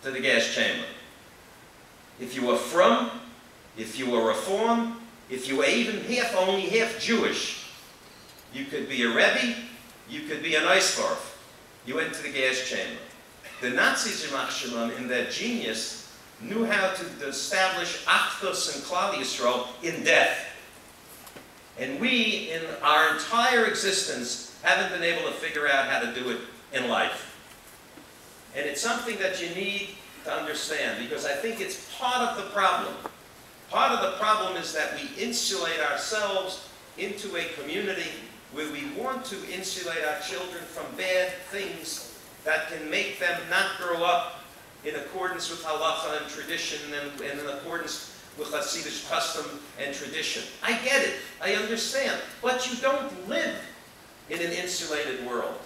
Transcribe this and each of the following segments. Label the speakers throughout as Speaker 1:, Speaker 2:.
Speaker 1: to the gas chamber. If you were from, if you were Reform, if you were even only half Jewish, you could be a Rebbe, you could be an Eisdorf. You went to the gas chamber. The Nazis, in their genius, knew how to establish Achdus and Klal Yisrael in death. And we, in our entire existence, haven't been able to figure out how to do it in life. And it's something that you need to understand, because I think it's part of the problem. Part of the problem is that we insulate ourselves into a community where we want to insulate our children from bad things that can make them not grow up in accordance with halacha and tradition and in accordance with Hasidic custom and tradition. I get it. I understand. But you don't live in an insulated world.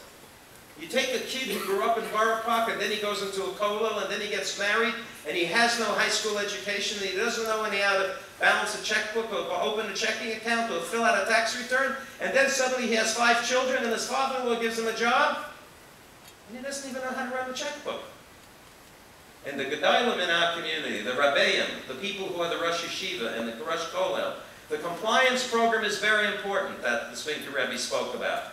Speaker 1: You take a kid who grew up in Borough Park and then he goes into a kollel and then he gets married and he has no high school education and he doesn't know how to balance a checkbook or open a checking account or fill out a tax return, and then suddenly he has 5 children and his father-in-law gives him a job and he doesn't even know how to run a checkbook. And the Gedolim in our community, the Rabbeim, the people who are the Rosh Yeshiva and the Rosh Kollel, the compliance program is very important that the Svinka Rebbe spoke about.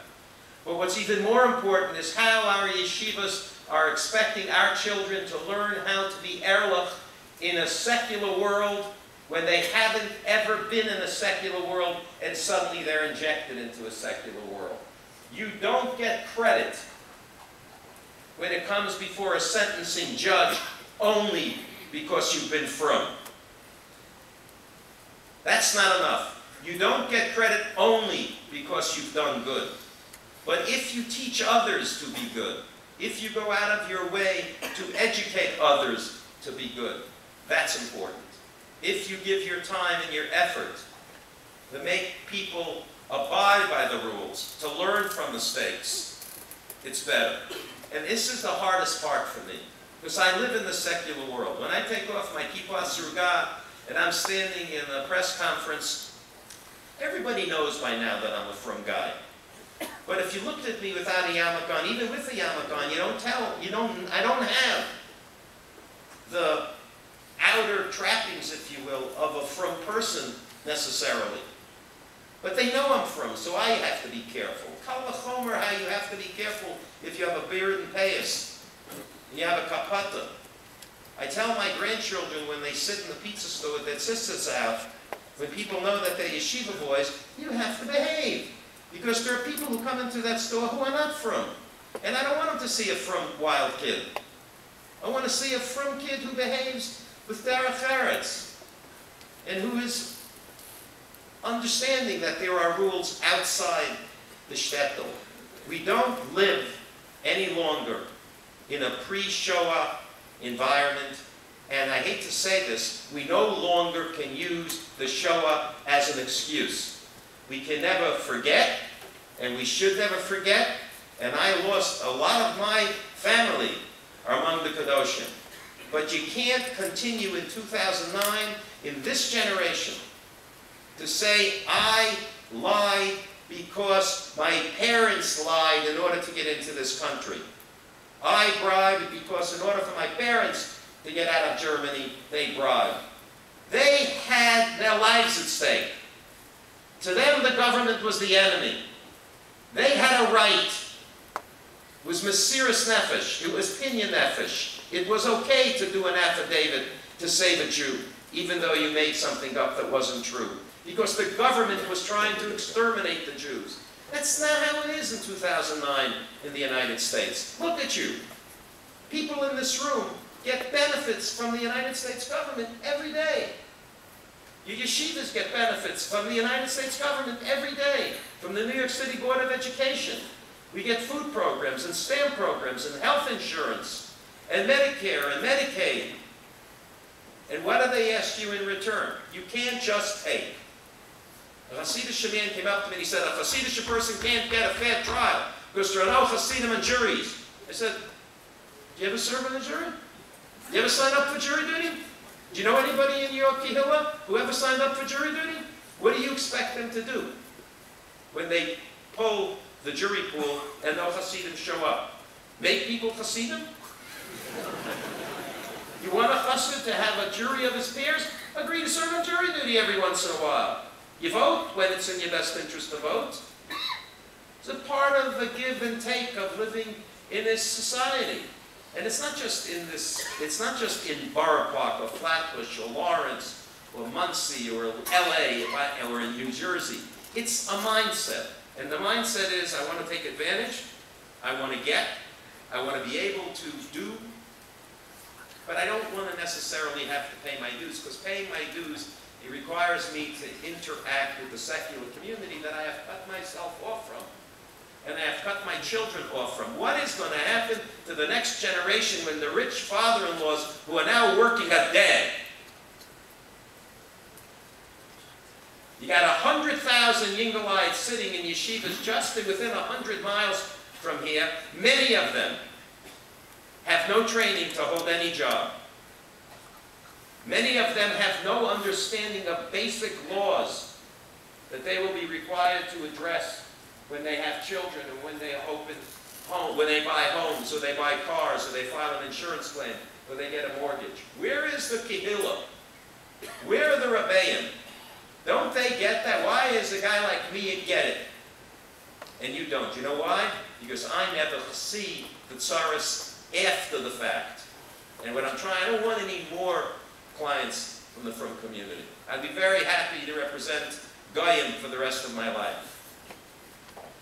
Speaker 1: But what's even more important is how our yeshivas are expecting our children to learn how to be erlich in a secular world when they haven't ever been in a secular world and suddenly they're injected into a secular world. You don't get credit when it comes before a sentencing judge only because you've been from. That's not enough. You don't get credit only because you've done good. But if you teach others to be good, if you go out of your way to educate others to be good, that's important. If you give your time and your effort to make people abide by the rules, to learn from mistakes, it's better. And this is the hardest part for me, because I live in the secular world. When I take off my kippah sruga and I'm standing in a press conference, everybody knows by now that I'm a frum guy. But if you looked at me without a yarmulke, even with a yarmulke, I don't have the outer trappings, if you will, of a frum person necessarily. But they know I'm frum, so I have to be careful. Kal v'chomer, how you have to be careful if you have a beard and payas, and you have a kapata. I tell my grandchildren when they sit in the pizza store with their sisters out, when people know that they're yeshiva boys, you have to behave. Because there are people who come into that store who are not frum. And I don't want them to see a frum wild kid. I want to see a frum kid who behaves with derech eretz and who is understanding that there are rules outside the shtetl. We don't live any longer in a pre-Shoah environment, and I hate to say this, we no longer can use the Shoah as an excuse. We can never forget, and we should never forget, and I lost a lot of my family among the Kedoshim. But you can't continue in 2009, in this generation, to say, I lied because my parents lied in order to get into this country. I bribed because in order for my parents to get out of Germany, they bribed. They had their lives at stake. To them, the government was the enemy. They had a right. It was Mesiras Nefesh. It was Pinyan Nefesh. It was okay to do an affidavit to save a Jew, even though you made something up that wasn't true. Because the government was trying to exterminate the Jews. That's not how it is in 2009 in the United States. Look at you. People in this room get benefits from the United States government every day. Your yeshivas get benefits from the United States government every day, from the New York City Board of Education. We get food programs and stamp programs and health insurance and Medicare and Medicaid. And what do they ask you in return? You can't just take. A Hasidic man came up to me and he said, a Hasidic person can't get a fair trial because there are no Hasidim and juries. I said, do you ever serve on a jury? Do you ever sign up for jury duty? Do you know anybody in your kehillah who ever signed up for jury duty? What do you expect them to do when they pull the jury pool and no Hasidim show up? Make people Hasidim? chassid to have a jury of his peers, agree to serve on jury duty every once in a while. You vote when it's in your best interest to vote. It's a part of the give and take of living in this society. And it's not just in Borough Park or Flatbush or Lawrence or Muncie or LA or in New Jersey. It's a mindset. And the mindset is, I want to take advantage, I want to get, I want to be able to do, but I don't want to necessarily have to pay my dues, because paying my dues, it requires me to interact with the secular community that I have cut myself off from. And I have cut my children off from. What is going to happen to the next generation when the rich father-in-laws who are now working are dead? You got 100,000 Yingalites sitting in yeshivas just within 100 miles from here. Many of them have no training to hold any job. Many of them have no understanding of basic laws that they will be required to address when they have children, or when they open home, when they buy homes, or they buy cars, or they file an insurance claim, or they get a mortgage. Where is the kehillah? Where are the rebbeim? Don't they get that? Why is a guy like me get it, and you don't? You know why? Because I never see the tsaras after the fact. And when I'm trying, I don't want any more clients from the frum community. I'd be very happy to represent Gayan for the rest of my life.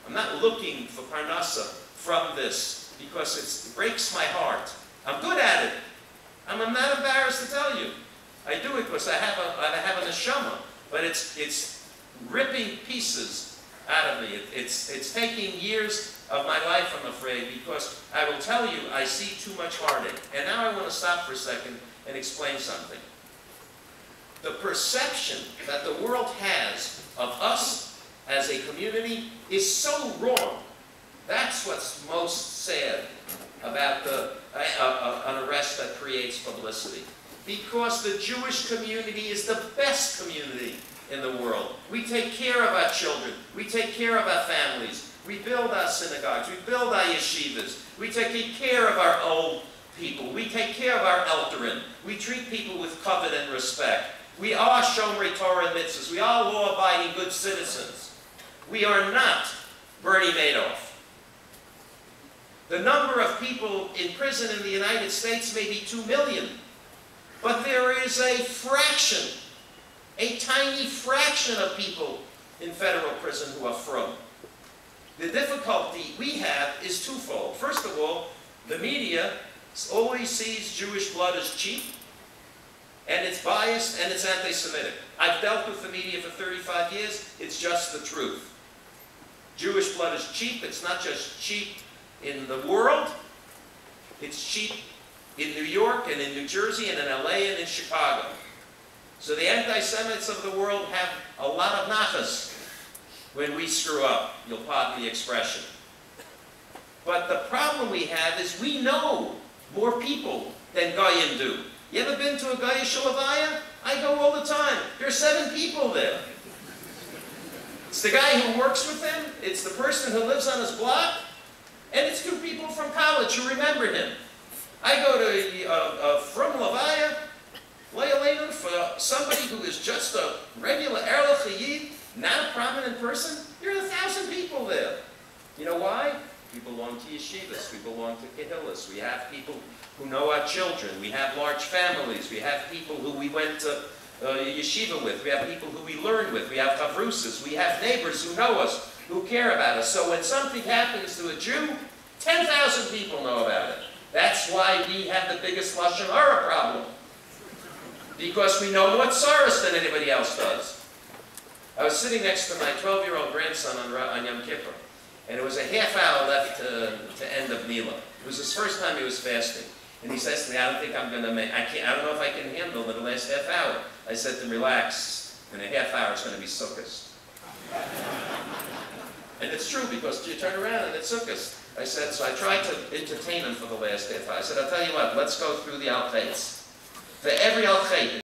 Speaker 1: I'm not looking for parnasa from this because it breaks my heart. I'm good at it. I'm not embarrassed to tell you. I do it because I have a neshama, but it's ripping pieces out of me. It's taking years of my life, I'm afraid, because I will tell you, I see too much heartache. And now I want to stop for a second and explain something. The perception that the world has of us as a community is so wrong. That's what's most sad about an arrest that creates publicity. Because the Jewish community is the best community in the world. We take care of our children. We take care of our families. We build our synagogues. We build our yeshivas. We take care of our old people. We take care of our elderin. We treat people with kavod and respect. We are Shomrei Torah and mitzvahs. We are law-abiding good citizens. We are not Bernie Madoff. The number of people in prison in the United States may be 2 million, but there is a fraction, a tiny fraction of people in federal prison who are frum. The difficulty we have is twofold. First of all, the media always sees Jewish blood as cheap, and it's biased, and it's anti-Semitic. I've dealt with the media for 35 years. It's just the truth. Jewish blood is cheap. It's not just cheap in the world. It's cheap in New York and in New Jersey and in LA and in Chicago. So the anti-Semites of the world have a lot of nachas when we screw up. You'll pardon the expression. But the problem we have is we know more people than Gayan do. You ever been to a Gayan Shalavaya? I go all the time. There are 7 people there. It's the guy who works with him, it's the person who lives on his block, and it's 2 people from college who remember him. I go to from Levaya, Leilenu, for somebody who is just a regular Erlich Yid, not a prominent person. There are 1,000 people there. You know why? We belong to yeshivas, we belong to kehillas, we have people who know our children, we have large families, we have people who we went to yeshiva with, we have people who we learn with, we have chavrusas, we have neighbors who know us, who care about us. So when something happens to a Jew, 10,000 people know about it. That's why we have the biggest Lashon Hara problem. Because we know more tsaras than anybody else does. I was sitting next to my 12-year-old grandson on Yom Kippur, and it was a half hour left to end of Nila. It was his first time he was fasting. And he says to me, I don't think I'm going to make, I don't know if I can handle the last half hour. I said to him, relax, in a half hour it's going to be sukkahs. And it's true, because you turn around and it's sukkahs. I said, so I tried to entertain him for the last half hour. I said, I'll tell you what, let's go through the al-Chayts. For every al-Chayt,